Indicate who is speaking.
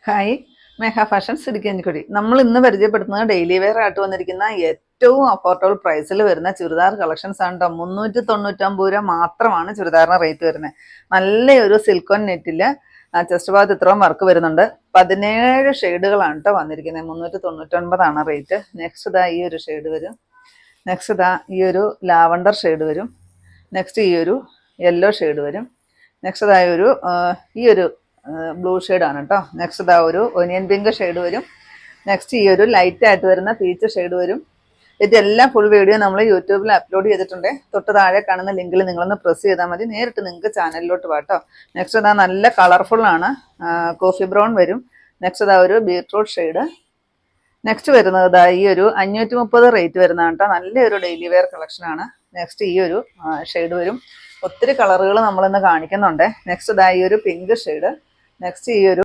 Speaker 1: Hi, മേഘ fashions ഇടുക്കിയഞ്ചിക്കുടി. നമ്മൾ ഇന്ന് പരിചയപ്പെടുത്തുന്നത് ഡെയിലി വെയർ ആയിട്ട് വന്നിരിക്കുന്ന ഏറ്റവും അഫോർഡബിൾ പ്രൈസിൽ വരുന്ന ചുരിദാർ കളക്ഷൻസ് ആണ് കേട്ടോ. 399 രൂപ മാത്രമാണ് ചുരിദാറിന് റേറ്റ് വരുന്നത്. നല്ലൊരു സിൽക്കോൺ നെറ്റില് ചെസ്റ്റ് ഭാഗത്ത് ഇത്രയും വർക്ക് വരുന്നുണ്ട്. 17 ഷെയ്ഡുകളാണ് കേട്ടോ വന്നിരിക്കുന്നത്. 399 റേറ്റ്. നെക്സ്റ്റ് ഇതാ ഈ ഒരു ഷെയ്ഡ് വരും. നെക്സ്റ്റ് ഇതാ ഈ ഒരു ലാവണ്ടർ ഷെയ്ഡ് വരും. നെക്സ്റ്റ് ഈ ഒരു യെല്ലോ ഷെയ്ഡ് വരും. നെക്സ്റ്റ് ഇതാ ഈ ഒരു ബ്ലൂ ഷെയ്ഡാണ് കേട്ടോ. നെക്സ്റ്റ് ഇതാ ഒരു ഒനിയൻ പിങ്ക് ഷെയ്ഡ് വരും. നെക്സ്റ്റ് ഈ ഒരു ലൈറ്റ് ആയിട്ട് വരുന്ന പീച്ച് ഷെയ്ഡ് വരും. ഇതെല്ലാം ഫുൾ വീഡിയോ നമ്മൾ യൂട്യൂബിൽ അപ്ലോഡ് ചെയ്തിട്ടുണ്ട്. തൊട്ട് താഴെ കാണുന്ന ലിങ്കിൽ നിങ്ങളൊന്ന് പ്രസ് ചെയ്താൽ മതി. നേരിട്ട് നിങ്ങൾക്ക് ചാനലിലോട്ട് പോട്ടോ. നെക്സ്റ്റ് ഇതാ നല്ല കളർഫുള്ളാണ്, കോഫി ബ്രൗൺ വരും. നെക്സ്റ്റ് ഇതാ ഒരു ബീട്രൂട്ട് ഷെയ്ഡ്. നെക്സ്റ്റ് വരുന്നത് ഇതാ ഈ ഒരു 530 റേറ്റ് വരുന്നതാണ് കേട്ടോ. നല്ലൊരു ഡെയിലി വെയർ കളക്ഷനാണ്. നെക്സ്റ്റ് ഈ ഒരു ഷെയ്ഡ് വരും. ഒത്തിരി കളറുകൾ നമ്മളിന്ന് കാണിക്കുന്നുണ്ട്. നെക്സ്റ്റ് ഇതാ ഈ ഒരു പിങ്ക് ഷെയ്ഡ്. നെക്സ്റ്റ് ഈ ഒരു